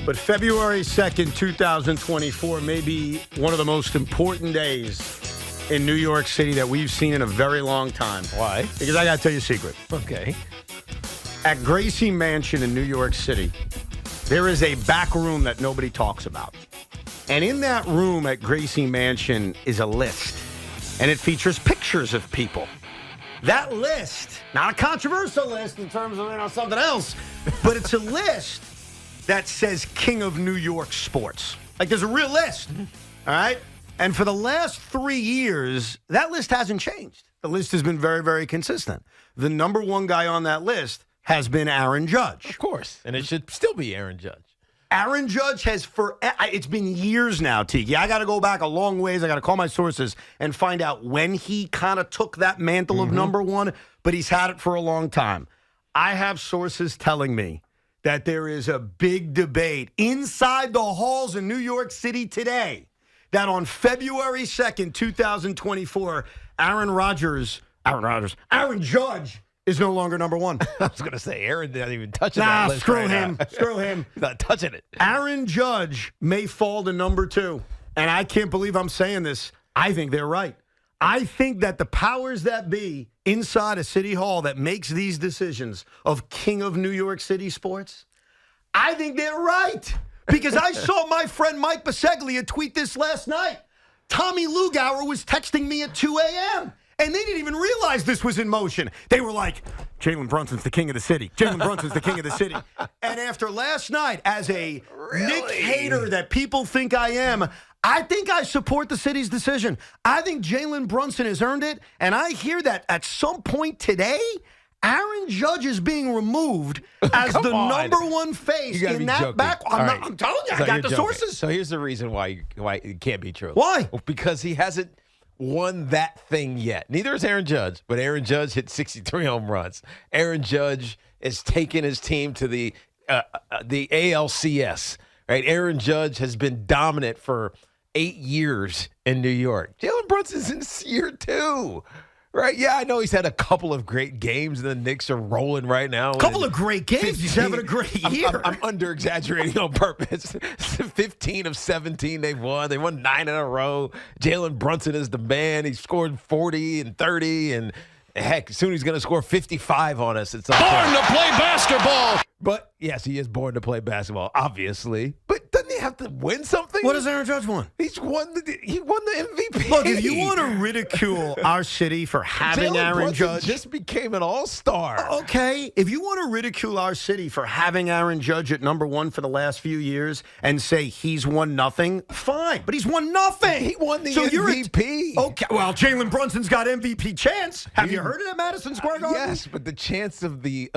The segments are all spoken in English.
But February 2nd, 2024 may be one of the most important days in New York City that we've seen in a very long time. Why? Because I got to tell you a secret. Okay. At Gracie Mansion in New York City, there is a back room that nobody talks about. And in that room at Gracie Mansion is a list. And it features pictures of people. That list, not a controversial list in terms of something else, but it's a list that says King of New York Sports. Like there's a real list, all right? And for the last 3 years, that list hasn't changed. The list has been very, very consistent. The number one guy on that list has been Aaron Judge. Of course. And it should still be Aaron Judge. Aaron Judge has it's been years now, Tiki. I got to go back a long ways. I got to call my sources and find out when he kind of took that mantle of number one, but he's had it for a long time. I have sources telling me that there is a big debate inside the halls in New York City today that on February 2nd, 2024, Aaron Judge is no longer number one. I was going to say, Aaron didn't even touch that list. Screw him. Screw him. He's not touching it. Aaron Judge may fall to number two. And I can't believe I'm saying this. I think they're right. I think that the powers that be inside a city hall that makes these decisions of King of New York City sports, I think they're right. Because I saw my friend Mike Biseglia tweet this last night. Tommy Lugauer was texting me at 2 a.m., and they didn't even realize this was in motion. They were like, Jalen Brunson's the king of the city. Jalen Brunson's the king of the city. And after last night, as a Nick hater that people think I am, I think I support the city's decision. I think Jalen Brunson has earned it. And I hear that at some point today, Aaron Judge is being removed as the number one face in that back. I'm telling you, I got the sources. So here's the reason why it can't be true. Why? Because he hasn't won that thing yet. Neither is Aaron Judge, but Aaron Judge hit 63 home runs. Aaron Judge is taking his team to the ALCS, right? Aaron Judge has been dominant for 8 years in New York. Jalen Brunson's in year 2. Right? Yeah, I know he's had a couple of great games, and the Knicks are rolling right now. A couple of great games. He's having a great year. I'm under-exaggerating on purpose. 15 of 17 they've won. They won 9 in a row. Jalen Brunson is the man. He scored 40 and 30, and heck, soon he's going to score 55 on us. It's born to play basketball. But, yes, he is born to play basketball, obviously. But doesn't he have to win something? What has Aaron Judge won? He won the MVP. Look, if you want to ridicule our city for having Aaron Judge, just became an all-star. Okay, if you want to ridicule our city for having Aaron Judge at number one for the last few years and say he's won nothing, fine. But he's won nothing. He won the MVP. Okay, well, Jalen Brunson's got MVP chance. Have you heard it at Madison Square Garden? Yes, but the chance of the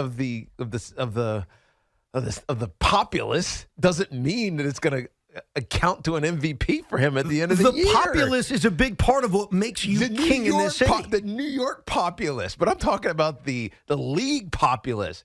populace doesn't mean that it's going to account to an MVP for him at the end of the year. The populace is a big part of what makes you king in this city. The New York populace, but I'm talking about the league populace.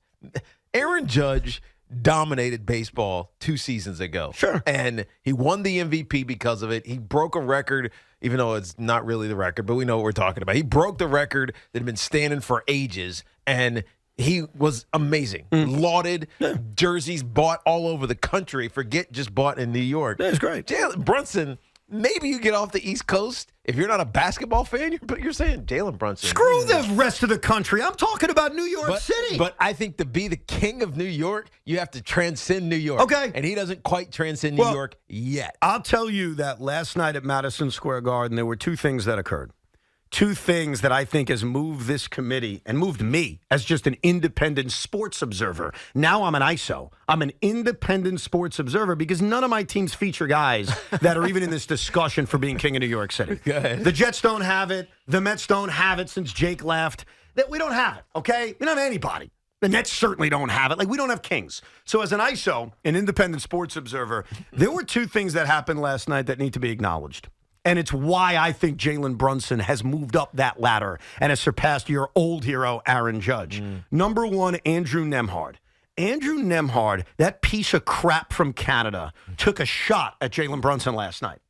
Aaron Judge dominated baseball 2 seasons ago. Sure. And he won the MVP because of it. He broke a record, even though it's not really the record, but we know what we're talking about. He broke the record that had been standing for ages, and he was amazing. Lauded. Yeah. Jerseys bought all over the country. Forget just bought in New York. That's great. Jalen Brunson, maybe you get off the East Coast. If you're not a basketball fan, you're saying Jalen Brunson. Screw the rest of the country. I'm talking about New York City. But I think to be the king of New York, you have to transcend New York. Okay. And he doesn't quite transcend New York yet. I'll tell you that last night at Madison Square Garden, there were 2 things that occurred. 2 things that I think has moved this committee and moved me as just an independent sports observer. Now I'm an ISO. I'm an independent sports observer because none of my teams feature guys that are even in this discussion for being king of New York City. The Jets don't have it. The Mets don't have it since Jake left. That we don't have it, okay? We don't have anybody. The Nets certainly don't have it. Like, we don't have kings. So as an ISO, an independent sports observer, there were 2 things that happened last night that need to be acknowledged. And it's why I think Jalen Brunson has moved up that ladder and has surpassed your old hero, Aaron Judge. Number 1, Andrew Nembhard. Andrew Nembhard, that piece of crap from Canada, took a shot at Jalen Brunson last night.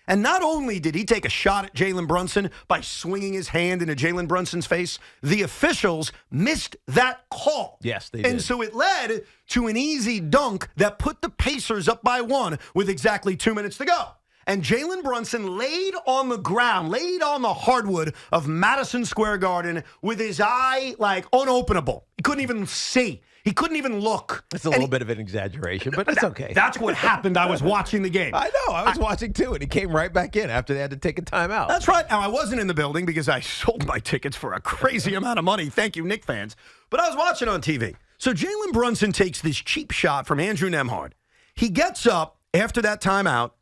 And not only did he take a shot at Jalen Brunson by swinging his hand into Jalen Brunson's face, the officials missed that call. Yes, they did. And so it led to an easy dunk that put the Pacers up by 1 with exactly 2 minutes to go. And Jalen Brunson laid on the ground, laid on the hardwood of Madison Square Garden with his eye like unopenable. He couldn't even see. He couldn't even look. It's a little bit of an exaggeration, but it's okay. That's what happened. I was watching the game. I know. I was watching, too, and he came right back in after they had to take a timeout. That's right. Now, I wasn't in the building because I sold my tickets for a crazy amount of money. Thank you, Knicks fans. But I was watching on TV. So Jalen Brunson takes this cheap shot from Andrew Nembhard. He gets up after that timeout.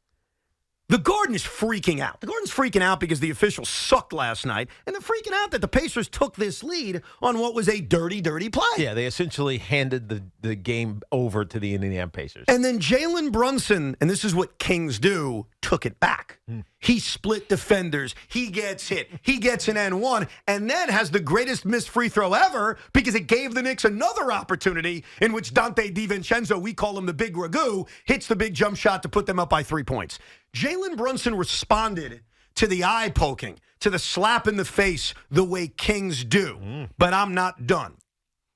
The Garden is freaking out. The Garden's freaking out because the officials sucked last night, and they're freaking out that the Pacers took this lead on what was a dirty, dirty play. Yeah, they essentially handed the game over to the Indiana Pacers. And then Jalen Brunson, and this is what Kings do, took it back. He split defenders. He gets hit. He gets an N1, and then has the greatest missed free throw ever because it gave the Knicks another opportunity in which Dante DiVincenzo, we call him the Big Ragu, hits the big jump shot to put them up by 3 points. Jalen Brunson responded to the eye poking, to the slap in the face the way Kings do. But I'm not done.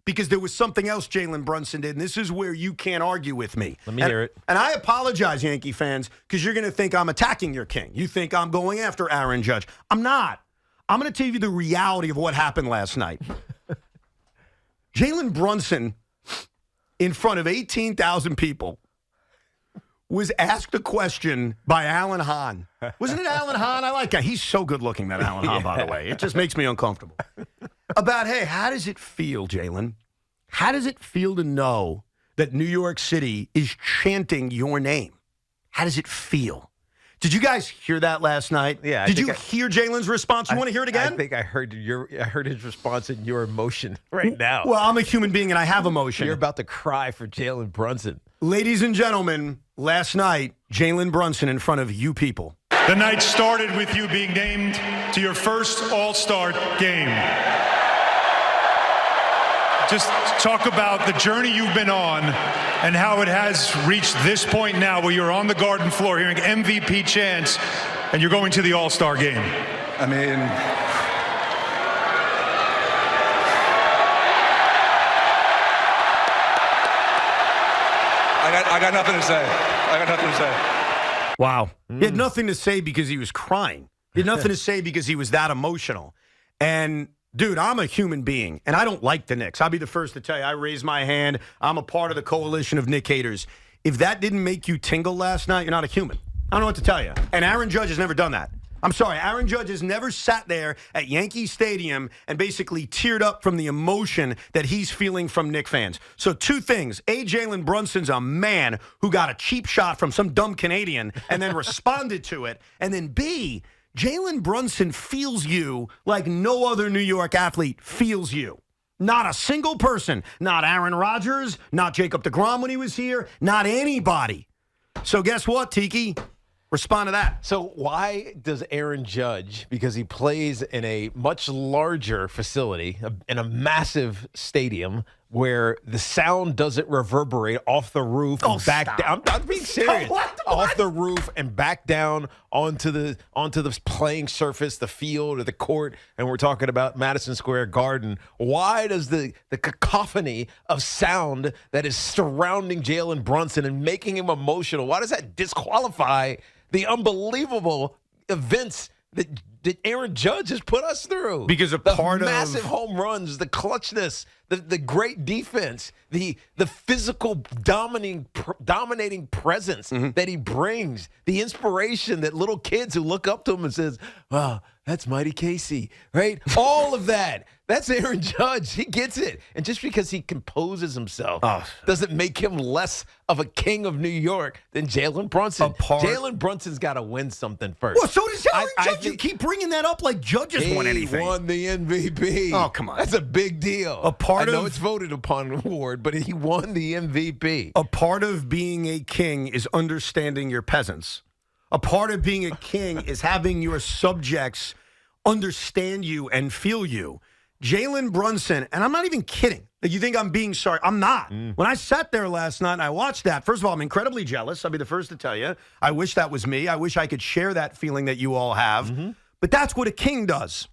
Because there was something else Jalen Brunson did, and this is where you can't argue with me. Let me hear it. And I apologize, Yankee fans, because you're going to think I'm attacking your king. You think I'm going after Aaron Judge. I'm not. I'm going to tell you the reality of what happened last night. Jalen Brunson, in front of 18,000 people, was asked a question by Alan Hahn. Wasn't it Alan Hahn? I like that. He's so good looking, that Alan Hahn, by the way. It just makes me uncomfortable. About, hey, how does it feel, Jalen? How does it feel to know that New York City is chanting your name? How does it feel? Did you guys hear that last night? Yeah. Did you hear Jalen's response? You want to hear it again? I think I heard his response in your emotion right now. Well, I'm a human being and I have emotion. You're about to cry for Jalen Brunson. Ladies and gentlemen, last night, Jalen Brunson in front of you people. The night started with you being named to your first All-Star game. Just talk about the journey you've been on and how it has reached this point now where you're on the Garden floor hearing MVP chants and you're going to the All-Star game. I mean, I got nothing to say. I got nothing to say. Wow. He had nothing to say because he was crying. He had nothing to say because he was that emotional. And, dude, I'm a human being, and I don't like the Knicks. I'll be the first to tell you. I raise my hand. I'm a part of the coalition of Knick haters. If that didn't make you tingle last night, you're not a human. I don't know what to tell you. And Aaron Judge has never done that. I'm sorry. Aaron Judge has never sat there at Yankee Stadium and basically teared up from the emotion that he's feeling from Knick fans. So 2 things. A, Jalen Brunson's a man who got a cheap shot from some dumb Canadian and then responded to it. And then B, Jalen Brunson feels you like no other New York athlete feels you. Not a single person. Not Aaron Rodgers. Not Jacob deGrom when he was here. Not anybody. So guess what, Tiki? Respond to that. So why does Aaron Judge, because he plays in a much larger facility, in a massive stadium, where the sound doesn't reverberate off the roof and back down? I'm being serious. What? Off the roof and back down onto the playing surface, the field or the court, and we're talking about Madison Square Garden. Why does the cacophony of sound that is surrounding Jalen Brunson and making him emotional, why does that disqualify the unbelievable events that Aaron Judge has put us through? Because the massive home runs, the clutchness, the great defense, the physical dominating presence that he brings, the inspiration that little kids who look up to him and says, "Wow, that's Mighty Casey," right? All of that. That's Aaron Judge. He gets it. And just because he composes himself doesn't make him less of a king of New York than Jalen Brunson. Jalen Brunson's got to win something first. Well, so does Aaron Judge. You keep bringing that up like Judge has won anything. He won the MVP. Oh, come on. That's a big deal. I know it's voted upon award, but he won the MVP. A part of being a king is understanding your peasants. A part of being a king is having your subjects understand you and feel you. Jalen Brunson, and I'm not even kidding. Like, you think I'm being sorry? I'm not. When I sat there last night and I watched that, first of all, I'm incredibly jealous. I'll be the first to tell you. I wish that was me. I wish I could share that feeling that you all have. But that's what a king does.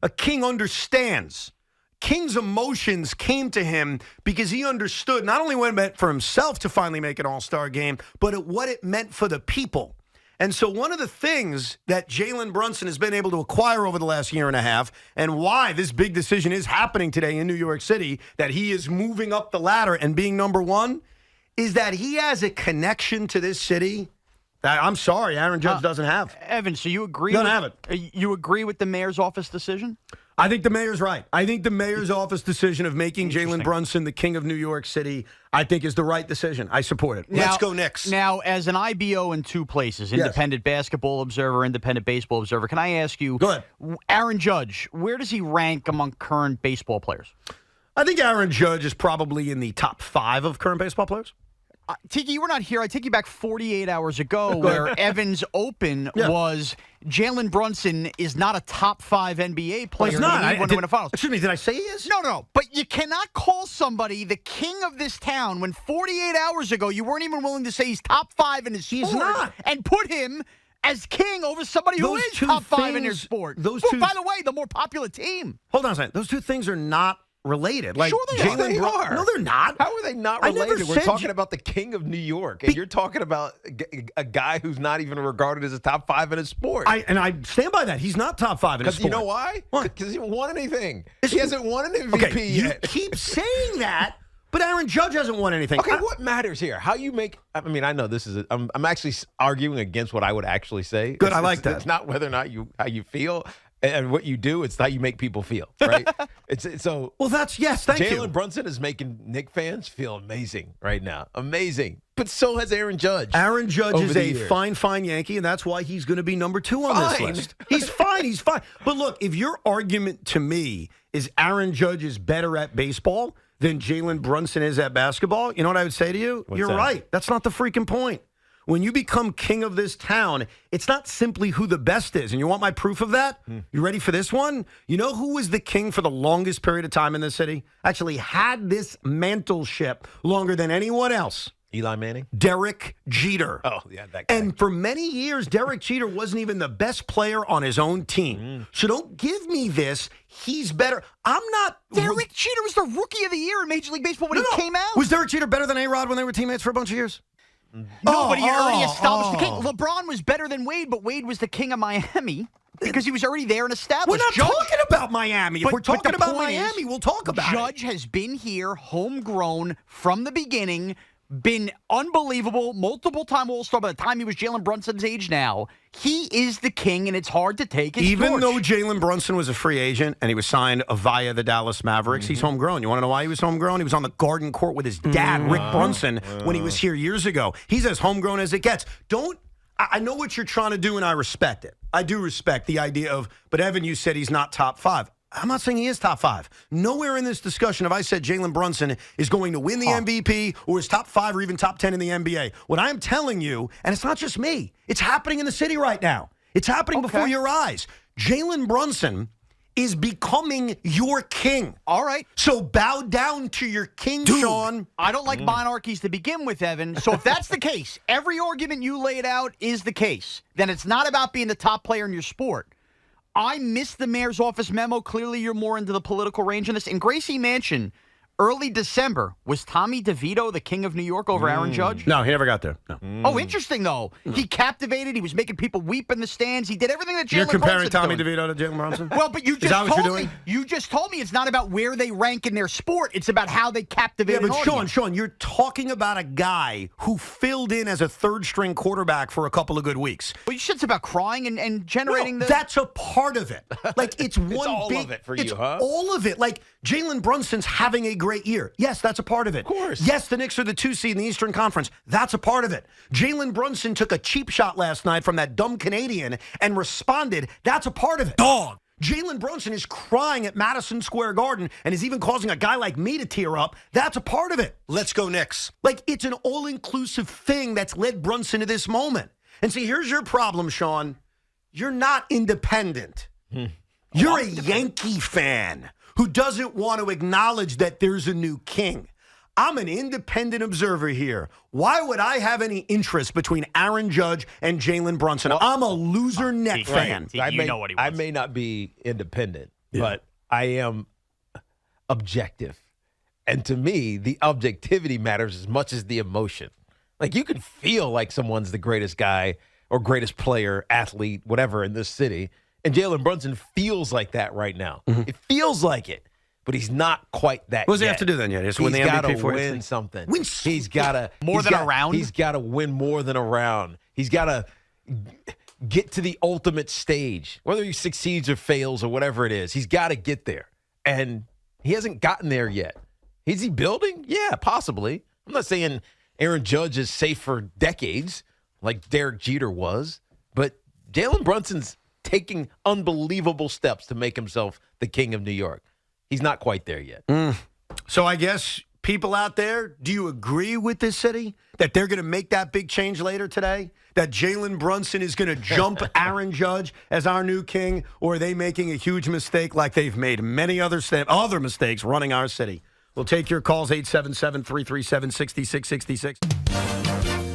A king understands. King's emotions came to him because he understood not only what it meant for himself to finally make an all-star game, but what it meant for the people. And so one of the things that Jalen Brunson has been able to acquire over the last year and a half, and why this big decision is happening today in New York City, that he is moving up the ladder and being number one, is that he has a connection to this city that, I'm sorry, Aaron Judge doesn't have. Evan, so you agree? Don't have it. You agree with the mayor's office decision? I think the mayor's right. I think the mayor's office decision of making Jalen Brunson the king of New York City, I think, is the right decision. I support it. Let's go Knicks. Now, as an IBO in two places, Independent Basketball Observer, Independent Baseball Observer, can I ask you, go ahead. Aaron Judge, where does he rank among current baseball players? I think Aaron Judge is probably in the top 5 of current baseball players. Tiki, you were not here. I take you back 48 hours ago where Evan's open was Jalen Brunson is not a top 5 NBA player. Well, he's not. To win a finals. Excuse me, did I say he is? No. But you cannot call somebody the king of this town when 48 hours ago you weren't even willing to say he's top 5 in his sport. He's not. And put him as king over somebody who is top 5 in their sport. By the way, the more popular team. Hold on a second. Those two things are not related. Like, sure they are. No, they're not. How are they not related? We're talking about the king of New York, and you're talking about a guy who's not even regarded as a top 5 in his sport. I stand by that. He's not top 5 in his sport. You know why? Because he hasn't won anything. He hasn't won an MVP okay, yet. You keep saying that, but Aaron Judge hasn't won anything. Okay, what matters here? How you make? I mean, I know this is. I'm actually arguing against what I would actually say. Good, I like that. It's not whether or not how you feel. And what you do, it's how you make people feel, right? It's so. Well, thank you. Jalen Brunson is making Knicks fans feel amazing right now. Amazing. But so has Aaron Judge. Aaron Judge is a fine Yankee, and that's why he's going to be number 2 on this list. He's fine. But look, if your argument to me is Aaron Judge is better at baseball than Jalen Brunson is at basketball, you know what I would say to you? You're right. That's not the freaking point. When you become king of this town, it's not simply who the best is. And you want my proof of that? You ready for this one? You know who was the king for the longest period of time in this city? Actually had this mantleship longer than anyone else. Eli Manning? Derek Jeter. Oh, yeah, that guy. And for many years, Derek Jeter wasn't even the best player on his own team. So don't give me this. He's better. I'm not. Derek Jeter was the rookie of the year in Major League Baseball when he came out. Was Derek Jeter better than A-Rod when they were teammates for a bunch of years? No, but he already established the king. LeBron was better than Wade, but Wade was the king of Miami because he was already there and established. We're not talking about Miami. If we're talking about Miami, we'll talk about it. Judge has been here, homegrown from the beginning, been unbelievable, multiple-time All-Star by the time he was Jalen Brunson's age now. He is the king, and it's hard to take his Even torch. though Jalen Brunson was a free agent and he was signed via the Dallas Mavericks, he's homegrown. You want to know why he was homegrown? He was on the Garden Court with his dad, Rick Brunson, when he was here years ago. He's as homegrown as it gets. I know what you're trying to do, and I respect it. I do respect the idea of, but Evan, you said he's not top 5. I'm not saying he is top 5. Nowhere in this discussion have I said Jalen Brunson is going to win the MVP or is top 5 or even top 10 in the NBA. What I'm telling you, and it's not just me, it's happening in the city right now. It's happening before your eyes. Jalen Brunson is becoming your king. All right. So bow down to your king, Sean. I don't like monarchies to begin with, Evan. So if that's the case, every argument you laid out is the case, then it's not about being the top player in your sport. I missed the mayor's office memo. Clearly, you're more into the political range in this. In Gracie Mansion, early December, was Tommy DeVito the king of New York over Aaron Judge? No, he never got there. No. Oh, interesting, though. He captivated. He was making people weep in the stands. He did everything that Jalen You're comparing Brunson's Tommy doing. DeVito to Jalen Brunson? Well, but you just told me it's not about where they rank in their sport. It's about how they captivate an audience. Sean, you're talking about a guy who filled in as a third-string quarterback for a couple of good weeks. Well, you shit's about crying and generating That's a part of it. Like, it's one all big... of it for you, huh? all of it. Like, Jalen Brunson's having a great year. Yes, that's a part of it. Of course. Yes, the Knicks are the 2 seed in the Eastern Conference. That's a part of it. Jalen Brunson took a cheap shot last night from that dumb Canadian and responded. That's a part of it. Dog. Jalen Brunson is crying at Madison Square Garden and is even causing a guy like me to tear up. That's a part of it. Let's go Knicks. Like, it's an all-inclusive thing that's led Brunson to this moment. And see, here's your problem, Sean. You're not independent. You're a Yankee fan who doesn't want to acknowledge that there's a new king. I'm an independent observer here. Why would I have any interest between Aaron Judge and Jalen Brunson? I'm a loser net fan. You know what he wants. I may not be independent, but I am objective. And to me, the objectivity matters as much as the emotion. Like, you can feel like someone's the greatest guy or greatest player, athlete, whatever in this city. And Jalen Brunson feels like that right now. It feels like it. But he's not quite that. What does he yet. have to do then? Yeah, just win the He's MVP got to for win something. Win He's got to a round? He's got to win more than a round. He's got to get to the ultimate stage, whether he succeeds or fails or whatever it is. He's got to get there, and he hasn't gotten there yet. Is he building? Yeah, possibly. I'm not saying Aaron Judge is safe for decades like Derek Jeter was, but Jalen Brunson's taking unbelievable steps to make himself the king of New York. He's not quite there yet. So I guess people out there, do you agree with this city that they're going to make that big change later today? That Jalen Brunson is going to jump Aaron Judge as our new king? Or are they making a huge mistake like they've made many other mistakes running our city? We'll take your calls, 877-337-6666.